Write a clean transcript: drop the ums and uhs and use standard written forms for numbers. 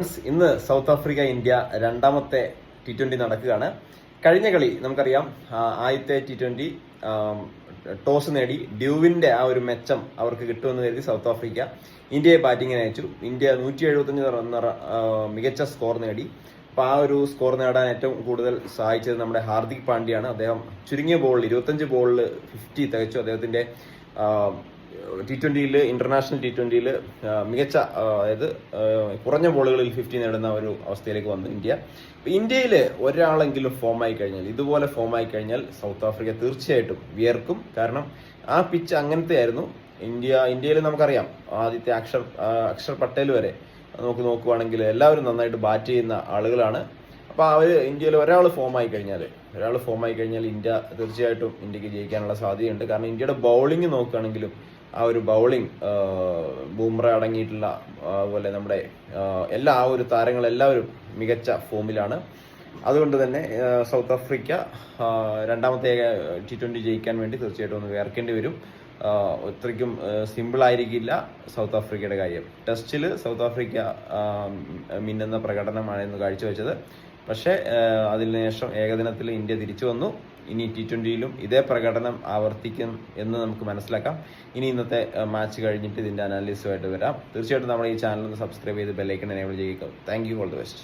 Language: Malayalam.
ഇന്ന് സൗത്ത് ആഫ്രിക്ക ഇന്ത്യ രണ്ടാമത്തെ T20 നടക്കുകയാണ്. കഴിഞ്ഞ കളി നമുക്കറിയാം, ആദ്യത്തെ T20 ടോസ് നേടി ഡ്യൂവിന്റെ ആ ഒരു മെച്ചം അവർക്ക് കിട്ടുമെന്ന് കരുതി സൗത്ത് ആഫ്രിക്ക ഇന്ത്യയെ ബാറ്റിങ്ങിന് അയച്ചു. ഇന്ത്യ 175 റൺ മികച്ച സ്കോർ നേടി. അപ്പൊ ആ ഒരു സ്കോർ നേടാൻ ഏറ്റവും കൂടുതൽ സഹായിച്ചത് നമ്മുടെ ഹാർദിക് പാണ്ഡ്യയാണ്. അദ്ദേഹം ചുരുങ്ങിയ ബോളിൽ 25 ബോളിൽ 50 തികച്ചു. അദ്ദേഹത്തിന്റെ T20 ഇന്റർനാഷണൽ T20 മികച്ച, അതായത് കുറഞ്ഞ ബോളുകളിൽ 50 നേടുന്ന ഒരു അവസ്ഥയിലേക്ക് വന്നു ഇന്ത്യ. ഇന്ത്യയിൽ ഒരാളെങ്കിലും ഫോമായി കഴിഞ്ഞാൽ, ഇതുപോലെ ഫോമായി കഴിഞ്ഞാൽ സൗത്ത് ആഫ്രിക്ക തീർച്ചയായിട്ടും വിയർക്കും. കാരണം ആ പിച്ച് അങ്ങനത്തെ ആയിരുന്നു. ഇന്ത്യയിൽ നമുക്കറിയാം, ആദ്യത്തെ അക്ഷർ പട്ടേൽ വരെ നോക്കുവാണെങ്കിൽ എല്ലാവരും നന്നായിട്ട് ബാറ്റ് ചെയ്യുന്ന ആളുകളാണ്. അപ്പൊ ഇന്ത്യയിൽ ഒരാൾ ഫോമായി കഴിഞ്ഞാൽ ഇന്ത്യ തീർച്ചയായിട്ടും ഇന്ത്യക്ക് ജയിക്കാനുള്ള സാധ്യതയുണ്ട്. കാരണം ഇന്ത്യയുടെ ബൗളിംഗ് നോക്കുകയാണെങ്കിലും ആ ഒരു ബൗളിംഗ്, ബൂമ്ര അടങ്ങിയിട്ടുള്ള അതുപോലെ നമ്മുടെ ആ ഒരു താരങ്ങളെല്ലാവരും മികച്ച ഫോമിലാണ്. അതുകൊണ്ട് തന്നെ സൗത്ത് ആഫ്രിക്ക രണ്ടാമത്തെ T20 ജയിക്കാൻ വേണ്ടി തീർച്ചയായിട്ടും ഒന്ന് വേർക്കേണ്ടി വരും. അത്രയ്ക്കും സിമ്പിൾ ആയിരിക്കില്ല സൗത്ത് ആഫ്രിക്കയുടെ കാര്യം. ടെസ്റ്റിൽ സൗത്ത് ആഫ്രിക്ക മിന്നുന്ന പ്രകടനമാണ് ഇന്ന് കാഴ്ചവെച്ചത്. പക്ഷേ അതിനുശേഷം ഏകദിനത്തിൽ ഇന്ത്യ തിരിച്ചു വന്നു. ഇനി T20 ഇതേ പ്രകടനം ആവർത്തിക്കും എന്ന് നമുക്ക് മനസ്സിലാക്കാം. ഇനി ഇന്നത്തെ മാച്ച് കഴിഞ്ഞിട്ട് ഇതിന്റെ അനാലിസിസുമായിട്ട് വരാം. തീർച്ചയായിട്ടും നമ്മുടെ ഈ ചാനൽ ഒന്ന് സബ്സ്ക്രൈബ് ചെയ്ത് ബെല്ലൈക്കൺ എനേബിൾ ചെയ്യുക. Thank you. All the best.